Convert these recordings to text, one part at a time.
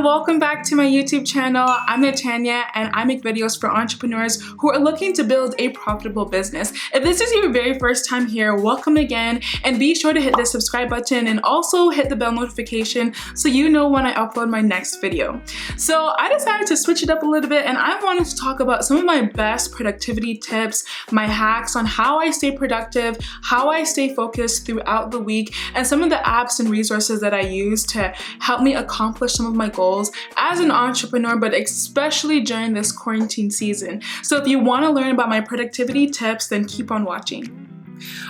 welcome back to my YouTube channel. I'm Natanya and I make videos for entrepreneurs who are looking to build a profitable business. If this is your very first time here, welcome again, and be sure to hit the subscribe button and also hit the bell notification so you know when I upload my next video. So I decided to switch it up a little bit and I wanted to talk about some of my best productivity tips, my hacks on how I stay productive, how I stay focused throughout the week, and some of the apps and resources that I use to help me accomplish some of my goals as an entrepreneur, but especially during this quarantine season. So if you want to learn about my productivity tips, then keep on watching.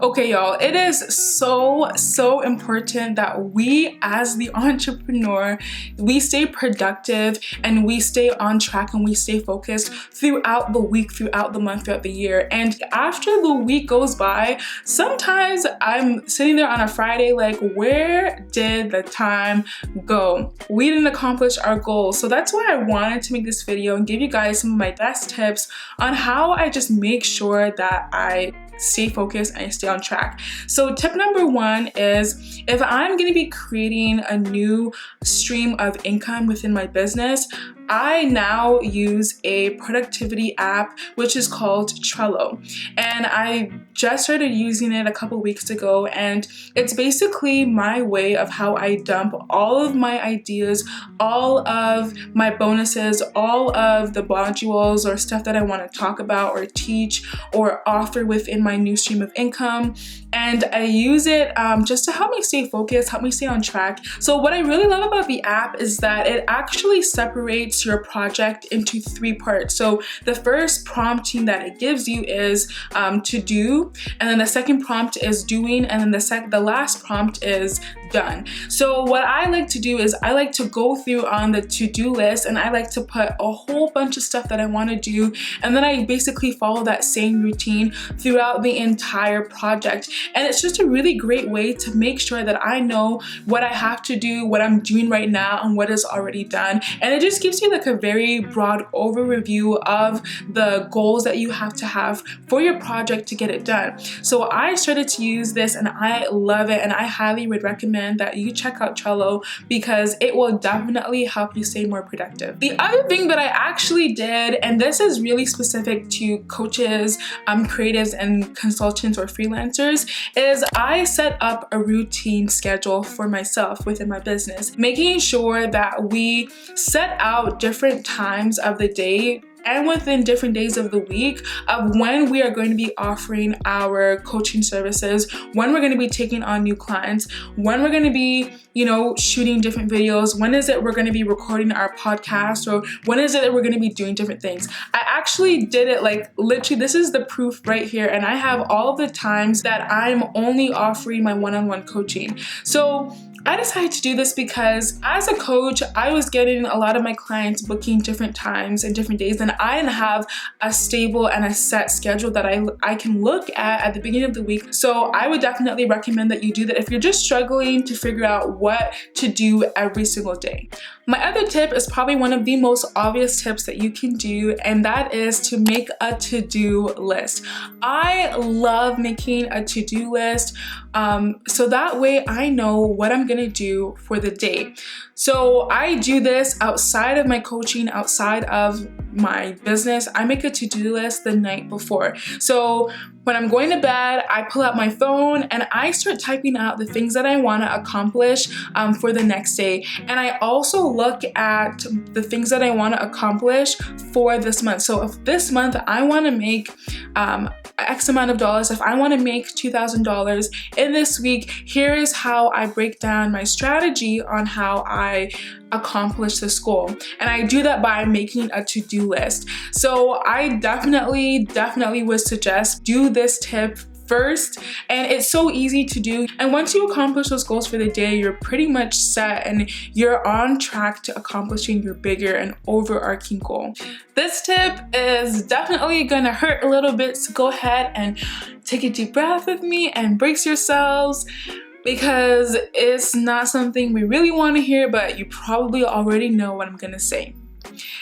Okay, y'all, it is so important that we as the entrepreneur, we stay productive and we stay on track and we stay focused throughout the week, throughout the month, throughout the year. And after the week goes by, sometimes I'm sitting there on a Friday like, where did the time go? We didn't accomplish our goals. So that's why I wanted to make this video and give you guys some of my best tips on how I just make sure that I stay focused and I stay on track. So tip number one is, if I'm going to be creating a new stream of income within my business, I now use a productivity app which is called Trello, and I just started using it a couple weeks ago, and it's basically my way of how I dump all of my ideas, all of my bonuses, all of the modules or stuff that I want to talk about or teach or offer within my new stream of income, and I use it just to help me stay focused, help me stay on track. So what I really love about the app is that it actually separates your project into 3 parts. So the first prompting that it gives you is to do, and then the second prompt is doing, and then the last prompt is done. So what I like to do is I like to go through on the to-do list and I like to put a whole bunch of stuff that I want to do, and then I basically follow that same routine throughout the entire project. And it's just a really great way to make sure that I know what I have to do, what I'm doing right now, and what is already done. And it just gives you like a very broad overview of the goals that you have to have for your project to get it done. So I started to use this and I love it, and I highly would recommend that you check out Trello because it will definitely help you stay more productive. The other thing that I actually did, and this is really specific to coaches, creatives, and consultants or freelancers, is I set up a routine schedule for myself within my business, making sure that we set out different times of the day and within different days of the week of when we are going to be offering our coaching services, when we're going to be taking on new clients, when we're going to be, shooting different videos, when is it we're going to be recording our podcast, or when is it that we're going to be doing different things. I actually did it like literally, this is the proof right here, and I have all of the times that I'm only offering my one-on-one coaching. So I decided to do this because as a coach, I was getting a lot of my clients booking different times and different days, and I didn't have a stable and a set schedule that I can look at the beginning of the week. So I would definitely recommend that you do that if you're just struggling to figure out what to do every single day. My other tip is probably one of the most obvious tips that you can do, and that is to make a to-do list. I love making a to-do list so that way I know what I'm gonna do for the day. So I do this outside of my coaching, outside of my business. I make a to-do list the night before. So when I'm going to bed, I pull out my phone and I start typing out the things that I want to accomplish for the next day. And I also look at the things that I want to accomplish for this month. So if this month I want to make X amount of dollars, if I want to make $2,000 in this week, here is how I break down my strategy on how I accomplish this goal. And I do that by making a to-do list. So I definitely would suggest do this tip first, and it's so easy to do. And once you accomplish those goals for the day, you're pretty much set and you're on track to accomplishing your bigger and overarching goal. This tip is definitely gonna hurt a little bit, so go ahead and take a deep breath with me and brace yourselves, because it's not something we really want to hear, but you probably already know what I'm gonna say.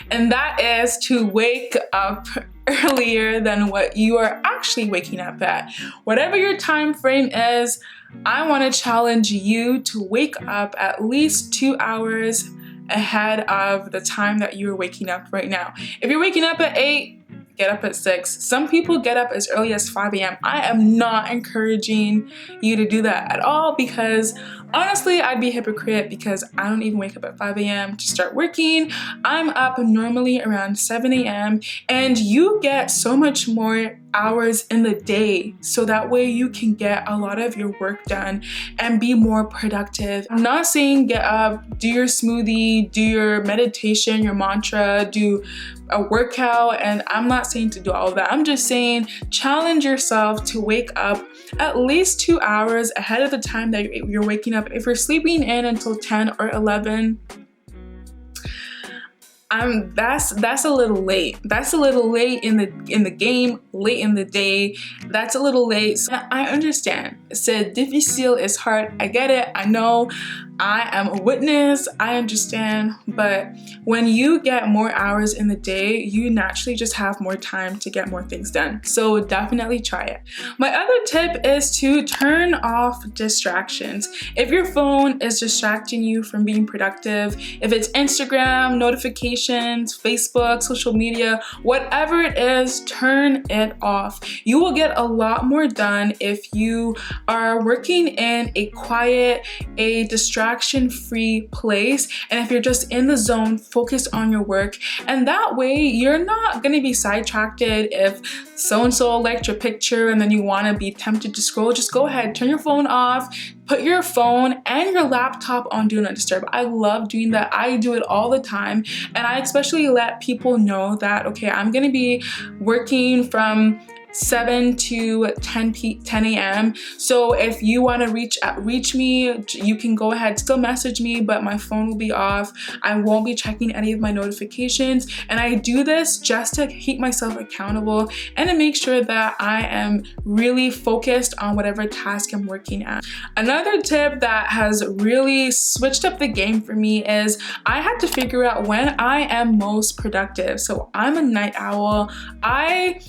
And that is to wake up earlier than what you are actually waking up at. Whatever your time frame is, I want to challenge you to wake up at least 2 hours ahead of the time that you're waking up right now. If you're waking up at 8, get up at 6. Some people get up as early as 5 a.m. I am not encouraging you to do that at all, because honestly, I'd be a hypocrite because I don't even wake up at 5 a.m. to start working. I'm up normally around 7 a.m. and you get so much more hours in the day, so that way you can get a lot of your work done and be more productive. I'm not saying get up, do your smoothie, do your meditation, your mantra, do a workout, and I'm not saying to do all of that. I'm just saying challenge yourself to wake up at least 2 hours ahead of the time that you're waking up. If you're sleeping in until 10 or 11, that's a little late. That's a little late in the game, late in the day. That's a little late. So I understand. C'est difficile, it's hard. I get it. I know. I am a witness, I understand, but when you get more hours in the day, you naturally just have more time to get more things done. So definitely try it. My other tip is to turn off distractions. If your phone is distracting you from being productive, if it's Instagram, notifications, Facebook, social media, whatever it is, turn it off. You will get a lot more done if you are working in a quiet, a distraction-free place, and if you're just in the zone, focused on your work. And that way you're not going to be sidetracked if so-and-so liked your picture and then you want to be tempted to scroll. Just go ahead, turn your phone off, put your phone and your laptop on Do Not Disturb. I love doing that. I do it all the time, and I especially let people know that, okay, I'm going to be working from 7 to 10 a.m. So if you want to reach me, you can go ahead, still message me, but my phone will be off. I won't be checking any of my notifications, and I do this just to keep myself accountable and to make sure that I am really focused on whatever task I'm working at. Another tip that has really switched up the game for me is I had to figure out when I am most productive. So I'm a night owl. I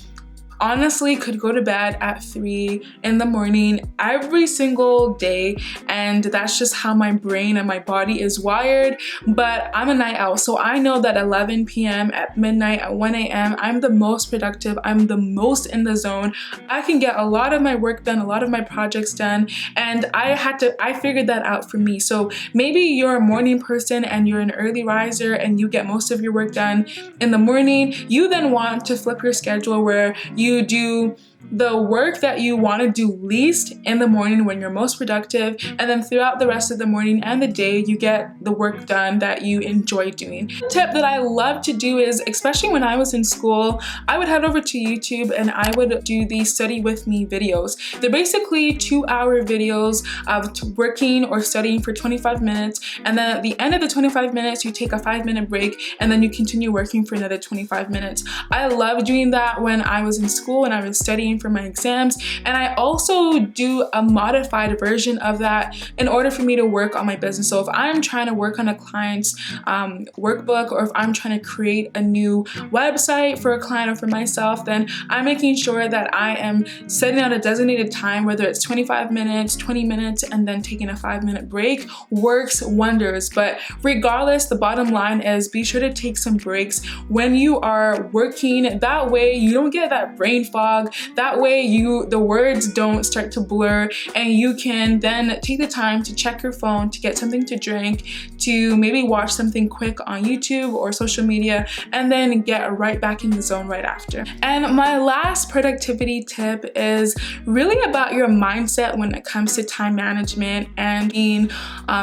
honestly could go to bed at 3 in the morning every single day, and that's just how my brain and my body is wired. But I'm a night owl, so I know that 11 p.m. at midnight, at 1 a.m. I'm the most productive, I'm the most in the zone. I can get a lot of my work done, a lot of my projects done, and I figured that out for me. So maybe you're a morning person and you're an early riser and you get most of your work done in the morning. You then want to flip your schedule where you do the work that you want to do least in the morning when you're most productive, and then throughout the rest of the morning and the day you get the work done that you enjoy doing. The tip that I love to do is, especially when I was in school, I would head over to YouTube and I would do the study with me videos. They're basically 2-hour videos of working or studying for 25 minutes, and then at the end of the 25 minutes you take a 5-minute break and then you continue working for another 25 minutes. I love doing that when I was in school and I was studying for my exams, and I also do a modified version of that in order for me to work on my business. So if I'm trying to work on a client's workbook, or if I'm trying to create a new website for a client or for myself, then I'm making sure that I am setting out a designated time, whether it's 25 minutes, 20 minutes, and then taking a 5-minute break works wonders. But regardless, the bottom line is be sure to take some breaks when you are working. That way you don't get that brain fog. That way the words don't start to blur, and you can then take the time to check your phone, to get something to drink, to maybe watch something quick on YouTube or social media, and then get right back in the zone right after. And my last productivity tip is really about your mindset when it comes to time management and being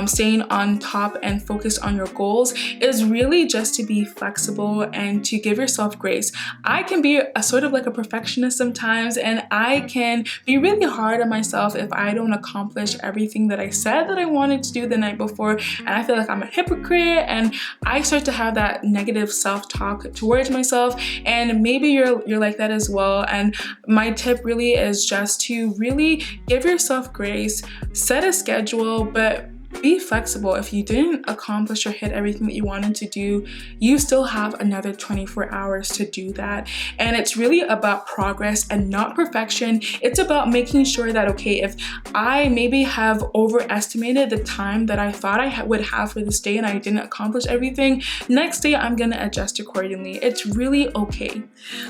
staying on top and focused on your goals, is really just to be flexible and to give yourself grace. I can be a sort of like a perfectionist sometimes, and I can be really hard on myself if I don't accomplish everything that I said that I wanted to do the night before, and I feel like I'm a hypocrite, and I start to have that negative self-talk towards myself. And maybe you're like that as well. And my tip really is just to really give yourself grace, set a schedule, but Be flexible. If you didn't accomplish or hit everything that you wanted to do, you still have another 24 hours to do that. And it's really about progress and not perfection. It's about making sure that, okay, if I maybe have overestimated the time that I thought I would have for this day and I didn't accomplish everything, next day I'm gonna adjust accordingly. It's really okay.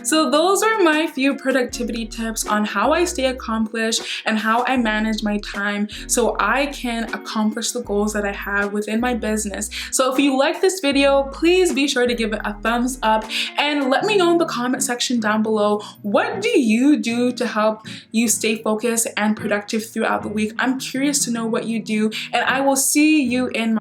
So those are my few productivity tips on how I stay accomplished and how I manage my time so I can accomplish the goals that I have within my business. So if you like this video, please be sure to give it a thumbs up and let me know in the comment section down below, what do you do to help you stay focused and productive throughout the week? I'm curious to know what you do, and I will see you in my